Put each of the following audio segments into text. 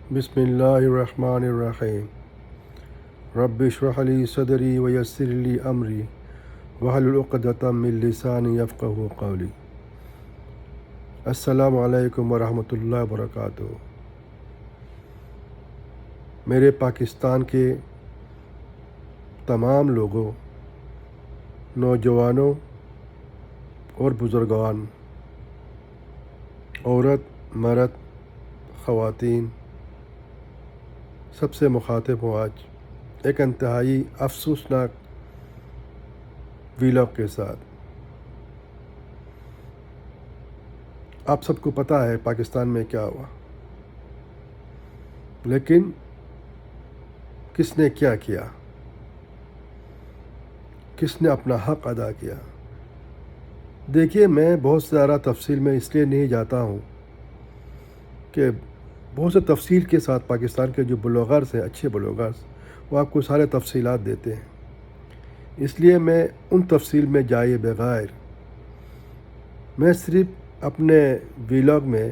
بسم اللہ الرحمن الرحیم رب اشرح لی صدری ویسر لی امری واحلل عقدۃ من لسانی یفقہوا قولی۔ السلام علیکم ورحمۃ اللہ وبرکاتہ۔ میرے پاکستان کے تمام لوگوں، نوجوانوں اور بزرگان، عورت مرد خواتین، سب سے مخاطب ہوں آج ایک انتہائی افسوسناک ویلاگ کے ساتھ۔ آپ سب کو پتہ ہے پاکستان میں کیا ہوا، لیکن کس نے کیا کیا، کس نے اپنا حق ادا کیا۔ دیکھیے، میں بہت زیادہ تفصیل میں اس لیے نہیں جاتا ہوں کہ بہت سے تفصیل کے ساتھ پاکستان کے جو بلاگرز ہیں، اچھے بلاگرز، وہ آپ کو سارے تفصیلات دیتے ہیں۔ اس لیے میں ان تفصیل میں جائے بغیر میں صرف اپنے ویلاگ میں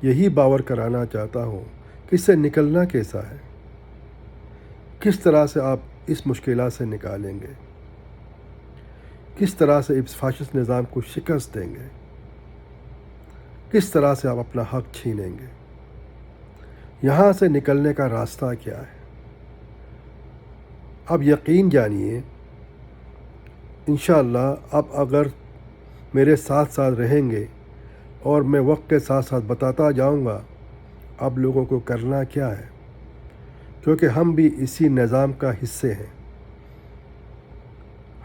یہی باور کرانا چاہتا ہوں کہ اس سے نکلنا کیسا ہے، کس طرح سے آپ اس مشکلات سے نکالیں گے، کس طرح سے اس فاشسٹ نظام کو شکست دیں گے، کس طرح سے آپ اپنا حق چھینیں گے، یہاں سے نکلنے کا راستہ کیا ہے۔ اب یقین جانیے، انشاءاللہ آپ اگر میرے ساتھ ساتھ رہیں گے اور میں وقت کے ساتھ ساتھ بتاتا جاؤں گا آپ لوگوں کو کرنا کیا ہے، کیونکہ ہم بھی اسی نظام کا حصے ہیں۔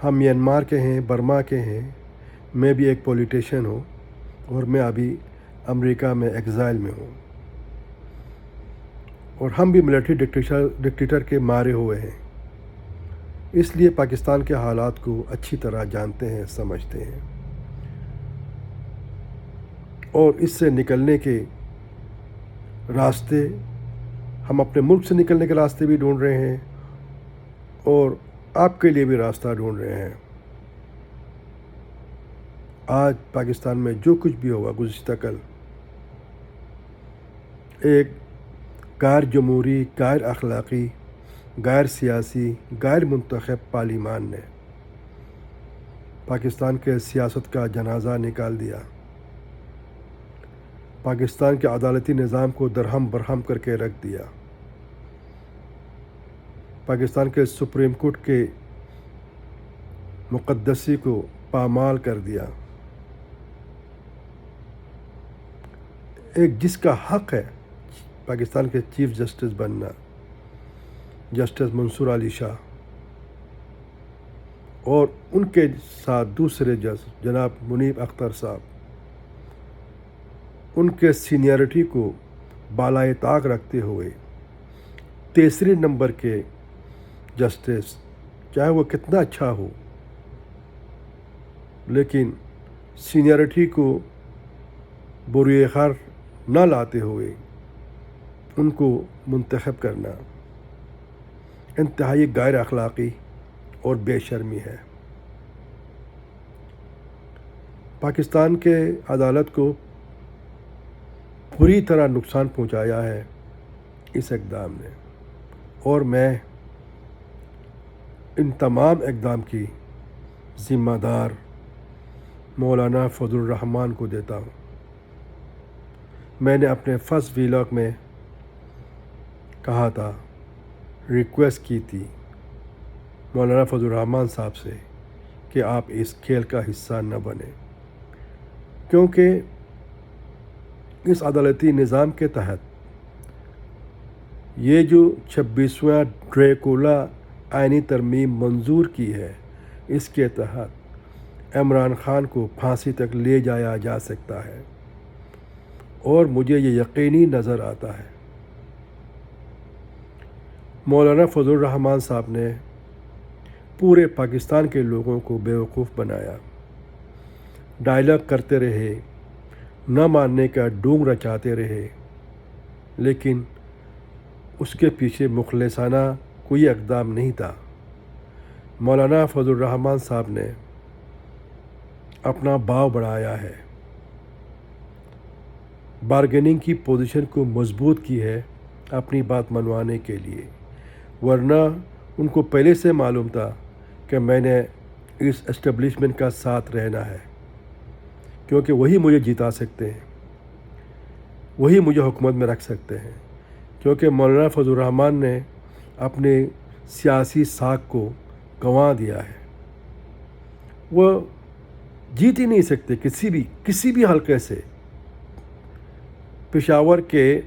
ہم میانمار کے ہیں، برما کے ہیں، میں بھی ایک پولیٹیشین ہوں اور میں ابھی امریکہ میں ایگزائل میں ہوں، اور ہم بھی ملٹری ڈکٹیٹر کے مارے ہوئے ہیں، اس لیے پاکستان کے حالات کو اچھی طرح جانتے ہیں، سمجھتے ہیں، اور اس سے نکلنے کے راستے، ہم اپنے ملک سے نکلنے کے راستے بھی ڈھونڈ رہے ہیں اور آپ کے لیے بھی راستہ ڈھونڈ رہے ہیں۔ آج پاکستان میں جو کچھ بھی ہوا گزشتہ کل، ایک غیر جمہوری، غیر اخلاقی، غیر سیاسی، غیر منتخب پارلیمان نے پاکستان کے سیاست کا جنازہ نکال دیا، پاکستان کے عدالتی نظام کو درہم برہم کر کے رکھ دیا، پاکستان کے سپریم کورٹ کے مقدسی کو پامال کر دیا۔ ایک جس کا حق ہے پاکستان کے چیف جسٹس بننا، جسٹس منصور علی شاہ، اور ان کے ساتھ دوسرے جج جناب منیب اختر صاحب، ان کے سینئرٹی کو بالائے طاق رکھتے ہوئے تیسرے نمبر کے جسٹس، چاہے وہ کتنا اچھا ہو، لیکن سینئرٹی کو بروئے خار نہ لاتے ہوئے ان کو منتخب کرنا انتہائی غیر اخلاقی اور بے شرمی ہے۔ پاکستان کے عدالت کو پوری طرح نقصان پہنچایا ہے اس اقدام نے، اور میں ان تمام اقدام کی ذمہ دار مولانا فضل الرحمان کو دیتا ہوں۔ میں نے اپنے فرسٹ ویلاگ میں کہا تھا، ریکویسٹ کی تھی مولانا فضل الرحمان صاحب سے کہ آپ اس کھیل کا حصہ نہ بنیں، کیونکہ اس عدالتی نظام کے تحت یہ جو 26واں ڈریکولا آئینی ترمیم منظور کی ہے، اس کے تحت عمران خان کو پھانسی تک لے جایا جا سکتا ہے، اور مجھے یہ یقینی نظر آتا ہے۔ مولانا فضل الرحمان صاحب نے پورے پاکستان کے لوگوں کو بیوقوف بنایا، ڈائلاگ کرتے رہے، نہ ماننے کا ڈونگ رچاتے رہے، لیکن اس کے پیچھے مخلصانہ کوئی اقدام نہیں تھا۔ مولانا فضل الرحمان صاحب نے اپنا باؤ بڑھایا ہے، بارگیننگ کی پوزیشن کو مضبوط کی ہے، اپنی بات منوانے کے لیے، ورنہ ان کو پہلے سے معلوم تھا کہ میں نے اس اسٹیبلشمنٹ کا ساتھ رہنا ہے، کیونکہ وہی مجھے جتا سکتے ہیں، وہی مجھے حکومت میں رکھ سکتے ہیں، کیونکہ مولانا فضل الرحمان نے اپنے سیاسی ساکھ کو گنوا دیا ہے۔ وہ جیت ہی نہیں سکتے کسی بھی حلقے سے، پشاور کے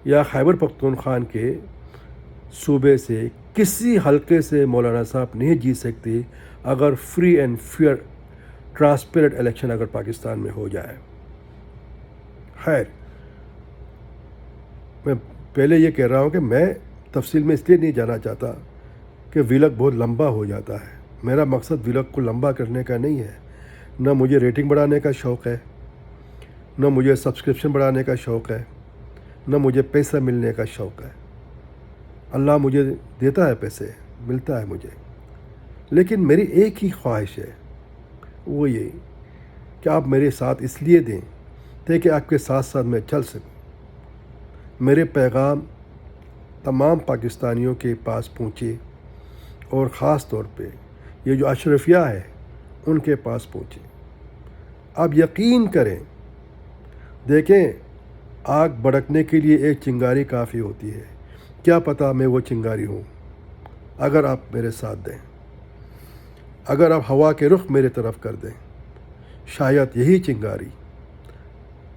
یا خیبر پختونخوا کے صوبے سے کسی حلقے سے مولانا صاحب نہیں جیت سکتے اگر free and fair transparent election اگر پاکستان میں ہو جائے۔ خیر، میں پہلے یہ کہہ رہا ہوں کہ میں تفصیل میں اس لیے نہیں جانا چاہتا کہ ویلاگ بہت لمبا ہو جاتا ہے۔ میرا مقصد ویلاگ کو لمبا کرنے کا نہیں ہے، نہ مجھے ریٹنگ بڑھانے کا شوق ہے، نہ مجھے سبسکرپشن بڑھانے کا شوق ہے، نہ مجھے پیسہ ملنے کا شوق ہے۔ اللہ مجھے دیتا ہے، پیسے ملتا ہے مجھے، لیکن میری ایک ہی خواہش ہے، وہ یہ کہ آپ میرے ساتھ اس لیے دیں تاکہ آپ کے ساتھ ساتھ میں چل سکوں، میرے پیغام تمام پاکستانیوں کے پاس پہنچے، اور خاص طور پہ یہ جو اشرفیہ ہے ان کے پاس پہنچے۔ آپ یقین کریں، دیکھیں، آگ بھڑکنے کے لیے ایک چنگاری کافی ہوتی ہے، کیا پتہ میں وہ چنگاری ہوں اگر آپ میرے ساتھ دیں، اگر آپ ہوا کے رخ میرے طرف کر دیں، شاید یہی چنگاری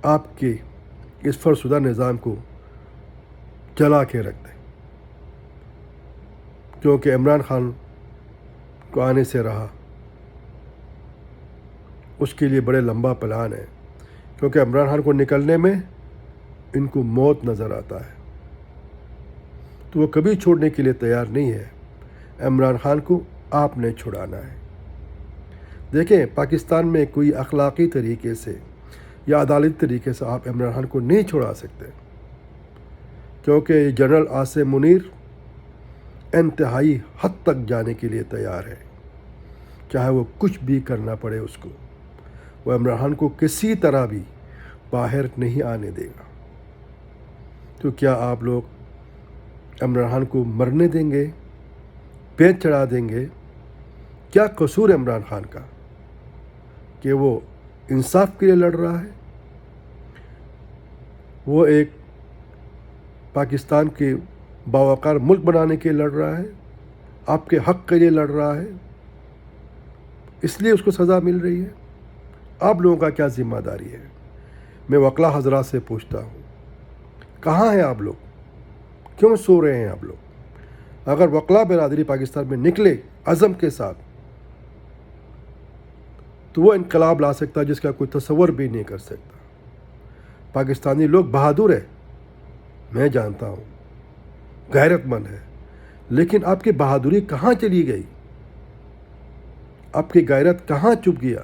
آپ کے اس فرسودہ نظام کو جلا کے رکھ دیں، کیونکہ عمران خان کو آنے سے رہا اس کے لیے بڑے لمبا پلان ہے، کیونکہ عمران خان کو نکلنے میں ان کو موت نظر آتا ہے، تو وہ کبھی چھوڑنے کے لیے تیار نہیں ہے۔ عمران خان کو آپ نے چھڑانا ہے۔ دیکھیں، پاکستان میں کوئی اخلاقی طریقے سے یا عدالتی طریقے سے آپ عمران خان کو نہیں چھڑا سکتے، کیونکہ جنرل عاصم منیر انتہائی حد تک جانے کے لیے تیار ہے، چاہے وہ کچھ بھی کرنا پڑے اس کو، وہ عمران خان کو کسی طرح بھی باہر نہیں آنے دے گا۔ تو کیا آپ لوگ عمران خان کو مرنے دیں گے، پیچ چڑھا دیں گے؟ کیا قصور ہے عمران خان کا کہ وہ انصاف کے لیے لڑ رہا ہے؟ وہ ایک پاکستان کے باوقار ملک بنانے کے لیے لڑ رہا ہے، آپ کے حق کے لیے لڑ رہا ہے، اس لیے اس کو سزا مل رہی ہے۔ آپ لوگوں کا کیا ذمہ داری ہے؟ میں وکلا حضرات سے پوچھتا ہوں، کہاں ہیں آپ لوگ؟ کیوں سو رہے ہیں آپ لوگ؟ اگر وکلا برادری پاکستان میں نکلے عزم کے ساتھ تو وہ انقلاب لا سکتا ہے جس کا کوئی تصور بھی نہیں کر سکتا۔ پاکستانی لوگ بہادر ہیں، میں جانتا ہوں، غیرت مند ہے، لیکن آپ کی بہادری کہاں چلی گئی؟ آپ کی غیرت کہاں چھپ گیا؟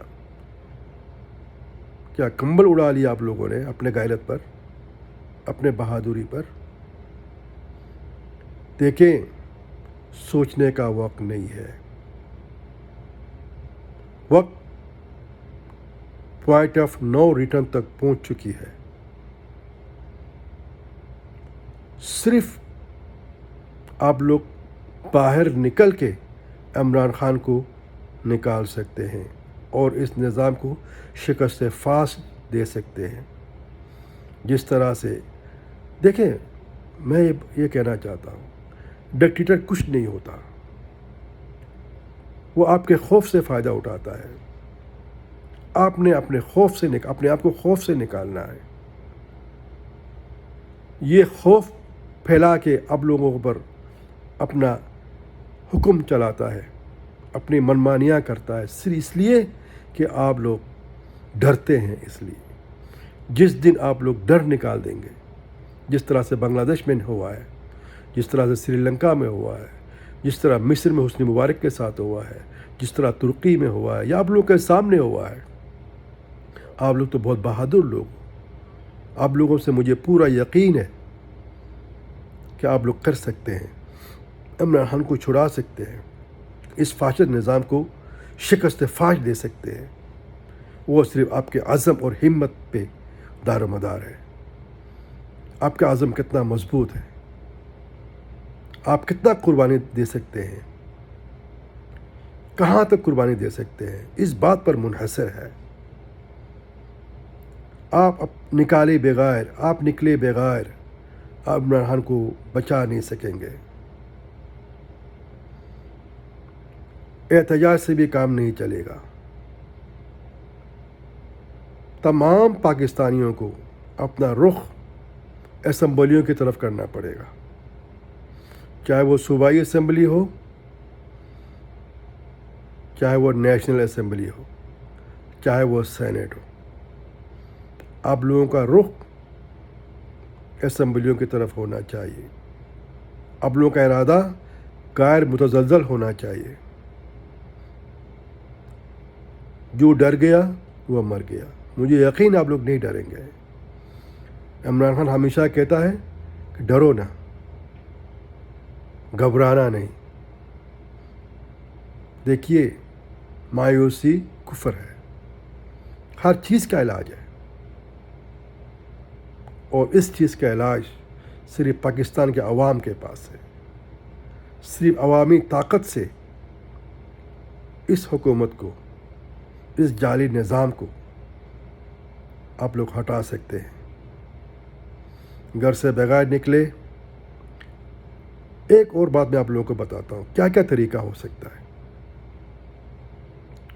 کیا کمبل اڑا لیا آپ لوگوں نے اپنے غیرت پر، اپنے بہادری پر؟ دیکھیں، سوچنے کا وقت نہیں ہے، وقت پوائنٹ آف نو ریٹرن تک پہنچ چکی ہے۔ صرف آپ لوگ باہر نکل کے عمران خان کو نکال سکتے ہیں اور اس نظام کو شکست فاش دے سکتے ہیں۔ جس طرح سے دیکھیں، میں یہ کہنا چاہتا ہوں، ڈکٹیٹر کچھ نہیں ہوتا، وہ آپ کے خوف سے فائدہ اٹھاتا ہے۔ آپ نے اپنے آپ کو خوف سے نکالنا ہے۔ یہ خوف پھیلا کے اب لوگوں پر اپنا حکم چلاتا ہے، اپنی منمانیاں کرتا ہے، صرف اس لیے کہ آپ لوگ ڈرتے ہیں۔ اس لیے جس دن آپ لوگ ڈر نکال دیں گے، جس طرح سے بنگلہ دیش میں ہوا ہے، جس طرح سے سری لنکا میں ہوا ہے، جس طرح مصر میں حسنی مبارک کے ساتھ ہوا ہے، جس طرح ترکی میں ہوا ہے، یا آپ لوگ کے سامنے ہوا ہے، آپ لوگ تو بہت بہادر لوگ، آپ لوگوں سے مجھے پورا یقین ہے کہ آپ لوگ کر سکتے ہیں، عمران خان کو چھڑا سکتے ہیں، اس فاشد نظام کو شکست فاش دے سکتے ہیں۔ وہ صرف آپ کے عزم اور ہمت پہ دار و مدار ہے۔ آپ کا عزم کتنا مضبوط ہے، آپ کتنا قربانی دے سکتے ہیں، کہاں تک قربانی دے سکتے ہیں، اس بات پر منحصر ہے۔ آپ نکلے بغیر آپ عمران خان کو بچا نہیں سکیں گے۔ احتجاج سے بھی کام نہیں چلے گا۔ تمام پاکستانیوں کو اپنا رخ اسمبلیوں کی طرف کرنا پڑے گا، چاہے وہ صوبائی اسمبلی ہو، چاہے وہ نیشنل اسمبلی ہو، چاہے وہ سینیٹ ہو۔ آپ لوگوں کا رخ اسمبلیوں کی طرف ہونا چاہیے۔ آپ لوگوں کا ارادہ غیر متزلزل ہونا چاہیے۔ جو ڈر گیا وہ مر گیا۔ مجھے یقین آپ لوگ نہیں ڈریں گے۔ عمران خان ہمیشہ کہتا ہے کہ ڈرو نہ، گھبرانا نہیں۔ دیکھیے، مایوسی کفر ہے، ہر چیز کا علاج ہے، اور اس چیز کا علاج صرف پاکستان کے عوام کے پاس ہے۔ صرف عوامی طاقت سے اس حکومت کو، اس جعلی نظام کو آپ لوگ ہٹا سکتے ہیں۔ گھر سے بغیر نکلے۔ ایک اور بات میں آپ لوگوں کو بتاتا ہوں کیا کیا طریقہ ہو سکتا ہے۔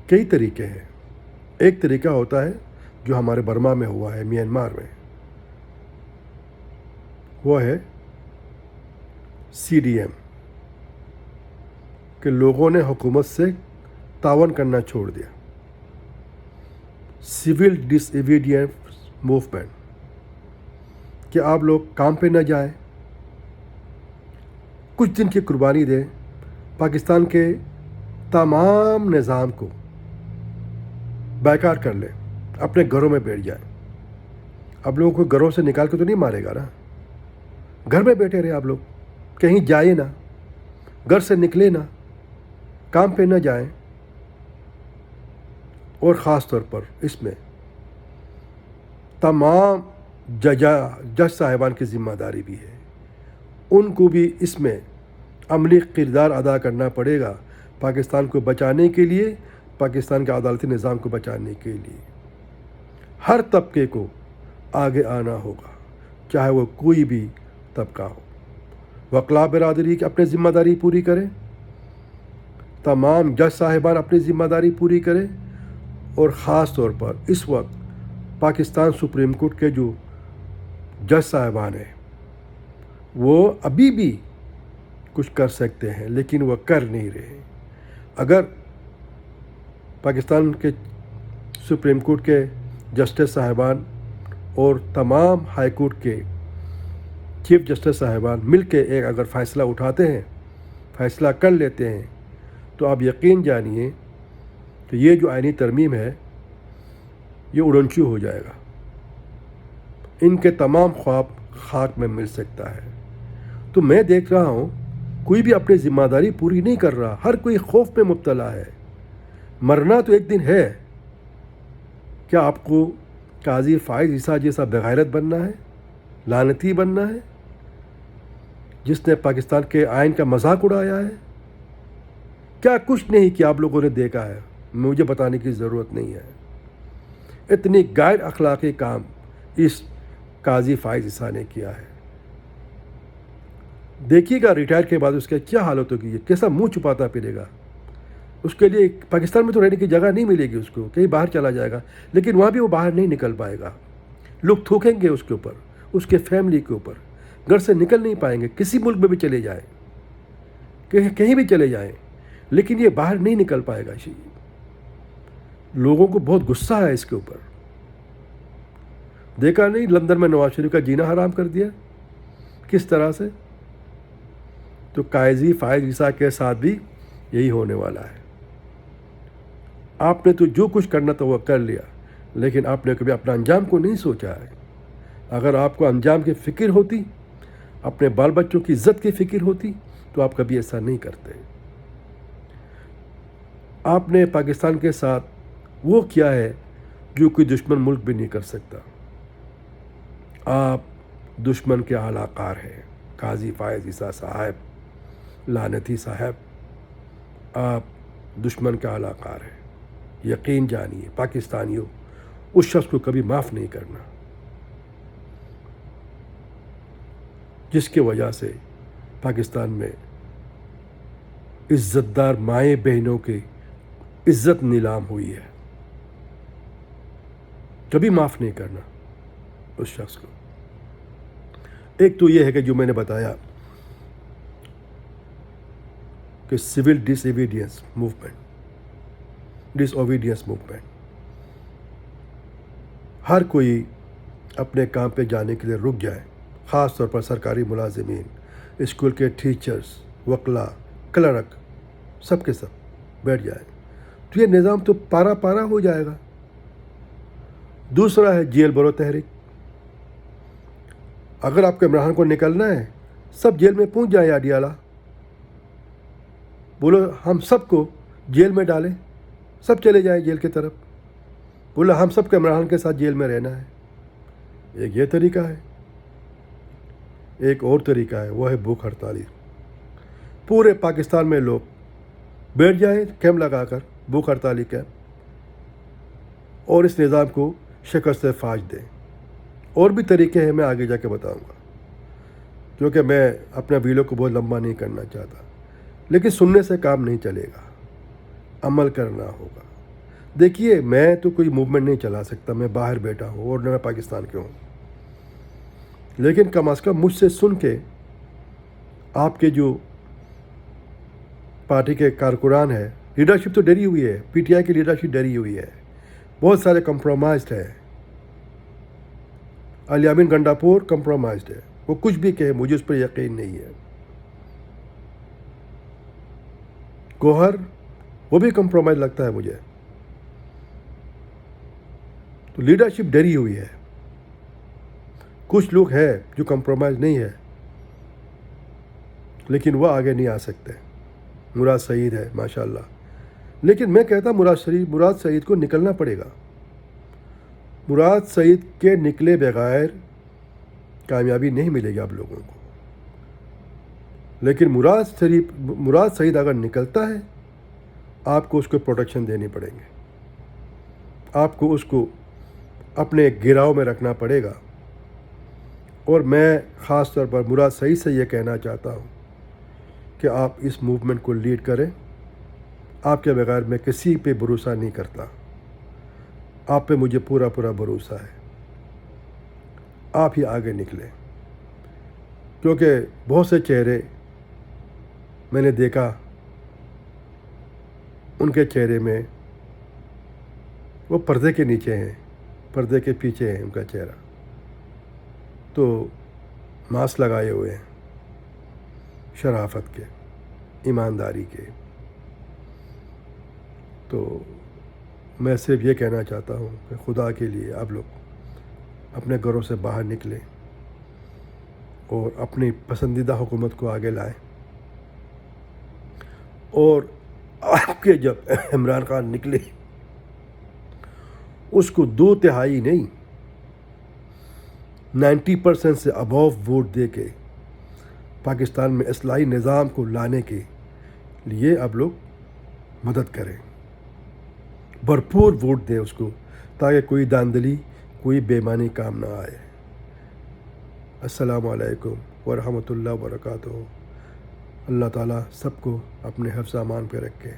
کئی طریقے ہیں۔ ایک طریقہ ہوتا ہے جو ہمارے برما میں ہوا ہے، میانمار میں، وہ ہے CDM، کہ لوگوں نے حکومت سے تعاون کرنا چھوڑ دیا۔ سول ڈس اویڈینس موومنٹ، کہ آپ لوگ کام پہ نہ جائیں، کچھ دن کی قربانی دیں، پاکستان کے تمام نظام کو بیکار کر لیں، اپنے گھروں میں بیٹھ جائیں۔ آپ لوگوں کو گھروں سے نکال کے تو نہیں مارے گا نا، گھر میں بیٹھے رہے آپ لوگ، کہیں جائیں نہ، گھر سے نکلے نہ، کام پہ نہ جائیں۔ اور خاص طور پر اس میں تمام جج صاحبان کی ذمہ داری بھی ہے، ان کو بھی اس میں عملی کردار ادا کرنا پڑے گا، پاکستان کو بچانے کے لیے، پاکستان کے عدالتی نظام کو بچانے کے لیے۔ ہر طبقے کو آگے آنا ہوگا، چاہے وہ کوئی بھی طبقہ ہو۔ وکلاء برادری کی اپنی ذمہ داری پوری کریں، تمام جج صاحبان اپنی ذمہ داری پوری کریں، اور خاص طور پر اس وقت پاکستان سپریم کورٹ کے جو جج صاحبان ہیں وہ ابھی بھی کچھ کر سکتے ہیں، لیکن وہ کر نہیں رہے۔ اگر پاکستان کے سپریم کورٹ کے جسٹس صاحبان اور تمام ہائی کورٹ کے چیف جسٹس صاحبان مل کے ایک اگر فیصلہ اٹھاتے ہیں، فیصلہ کر لیتے ہیں، تو آپ یقین جانیے کہ یہ جو آئینی ترمیم ہے یہ اڑنچو ہو جائے گا، ان کے تمام خواب خاک میں مل سکتا ہے۔ تو میں دیکھ رہا ہوں کوئی بھی اپنی ذمہ داری پوری نہیں کر رہا، ہر کوئی خوف میں مبتلا ہے۔ مرنا تو ایک دن ہے۔ کیا آپ کو قاضی فائز عیسیٰ جیسا بغیرت بننا ہے، لعنتی بننا ہے، جس نے پاکستان کے آئین کا مذاق اڑایا ہے؟ کیا کچھ نہیں کیا آپ لوگوں نے دیکھا ہے، مجھے بتانے کی ضرورت نہیں ہے۔ اتنی غیر اخلاقی کام اس قاضی فائز عیسیٰ نے کیا ہے۔ دیکھیے گا ریٹائر کے بعد اس کا کیا حالت ہوگی، کیسا منہ چھپاتا پھرے گا۔ اس کے لیے پاکستان میں تو رہنے کی جگہ نہیں ملے گی، اس کو کہیں باہر چلا جائے گا، لیکن وہاں بھی وہ باہر نہیں نکل پائے گا۔ لوگ تھوکیں گے اس کے اوپر، اس کے فیملی کے اوپر، گھر سے نکل نہیں پائیں گے، کسی ملک میں بھی چلے جائیں، کہیں بھی چلے جائیں، لیکن یہ باہر نہیں نکل پائے گا۔ لوگوں کو بہت غصہ ہے اس کے اوپر۔ دیکھا نہیں لندن میں نواز شریف کا جینا حرام کر دیا کس طرح سے؟ تو قاضی فائز عیسیٰ کے ساتھ بھی یہی ہونے والا ہے۔ آپ نے تو جو کچھ کرنا تھا وہ کر لیا، لیکن آپ نے کبھی اپنا انجام کو نہیں سوچا ہے۔ اگر آپ کو انجام کی فکر ہوتی، اپنے بال بچوں کی عزت کی فکر ہوتی، تو آپ کبھی ایسا نہیں کرتے۔ آپ نے پاکستان کے ساتھ وہ کیا ہے جو کوئی دشمن ملک بھی نہیں کر سکتا۔ آپ دشمن کے اعلی کار ہیں، قاضی فائز عیسیٰ صاحب۔ لعنتی صاحب، آپ دشمن کا اعلیٰ کار ہے۔ یقین جانیے پاکستانیوں، اس شخص کو کبھی معاف نہیں کرنا جس کی وجہ سے پاکستان میں عزت دار مائیں بہنوں کی عزت نیلام ہوئی ہے۔ کبھی معاف نہیں کرنا اس شخص کو۔ ایک تو یہ ہے کہ جو میں نے بتایا کہ سول ڈس اوبیڈینس موومنٹ، ہر کوئی اپنے کام پہ جانے کے لیے رک جائے، خاص طور پر سرکاری ملازمین، اسکول کے ٹیچرز، وکلاء، کلرک، سب کے سب بیٹھ جائیں تو یہ نظام تو پارا پارا ہو جائے گا۔ دوسرا ہے جیل برو تحریک۔ اگر آپ کے عمران کو نکلنا ہے، سب جیل میں پہنچ جائیں اڈیالہ، بولو ہم سب کو جیل میں ڈالیں، سب چلے جائیں جیل کی طرف، بولو ہم سب کے عمران کے ساتھ جیل میں رہنا ہے۔ ایک یہ طریقہ ہے۔ ایک اور طریقہ ہے، وہ ہے بھوک ہڑتالی۔ پورے پاکستان میں لوگ بیٹھ جائیں کیمپ لگا کر، بھوک ہڑتالی کیمپ، اور اس نظام کو شکست فاش دیں۔ اور بھی طریقے ہیں، میں آگے جا کے بتاؤں گا، کیونکہ میں اپنا ویڈیو کو بہت لمبا نہیں کرنا چاہتا، لیکن سننے سے کام نہیں چلے گا، عمل کرنا ہوگا۔ دیکھیے میں تو کوئی موومنٹ نہیں چلا سکتا، میں باہر بیٹھا ہوں اور میں پاکستان کے ہوں، لیکن کم از کم مجھ سے سن کے آپ کے جو پارٹی کے کارکنان ہیں، لیڈرشپ تو ڈری ہوئی ہے، پی ٹی آئی کی لیڈرشپ ڈری ہوئی ہے، بہت سارے کمپرومائزڈ ہیں۔ الیامین گنڈاپور کمپرومائزڈ ہے، وہ کچھ بھی کہے مجھے اس پر یقین نہیں ہے۔ گوہر وہ بھی کمپرومائز لگتا ہے مجھے۔ تو لیڈرشپ ڈری ہوئی ہے۔ کچھ لوگ ہیں جو کمپرومائز نہیں ہے، لیکن وہ آگے نہیں آ سکتے۔ مراد سعید ہے ماشاءاللہ، لیکن میں کہتا مراد سعید کو نکلنا پڑے گا۔ مراد سعید کے نکلے بغیر کامیابی نہیں ملے گی آپ لوگوں کو، لیکن مراد سعید اگر نکلتا ہے، آپ کو اس کو پروٹیکشن دینی پڑیں گے، آپ کو اس کو اپنے گھیراؤ میں رکھنا پڑے گا۔ اور میں خاص طور پر مراد سعید سے یہ کہنا چاہتا ہوں کہ آپ اس موومنٹ کو لیڈ کریں۔ آپ کے بغیر میں کسی پہ بھروسہ نہیں کرتا، آپ پہ مجھے پورا بھروسہ ہے۔ آپ ہی آگے نکلیں، کیونکہ بہت سے چہرے میں نے دیکھا، ان کے چہرے میں وہ پردے کے نیچے ہیں، پردے کے پیچھے ہیں ان کا چہرہ، تو ماسک لگائے ہوئے ہیں، شرافت کے، ایمانداری کے۔ تو میں صرف یہ کہنا چاہتا ہوں کہ خدا کے لیے آپ لوگ اپنے گھروں سے باہر نکلیں اور اپنی پسندیدہ حکومت کو آگے لائیں۔ اور آپ کے جب عمران خان نکلے، اس کو 2/3 نہیں 90% سے ابو ووٹ دے کے پاکستان میں اصلاحی نظام کو لانے کے لیے آپ لوگ مدد کریں، بھرپور ووٹ دیں اس کو، تاکہ کوئی داندلی، کوئی بے ایمانی کام نہ آئے۔ السلام علیکم ورحمۃ اللہ وبرکاتہ۔ اللہ تعالیٰ سب کو اپنے حفظ امان پہ رکھے۔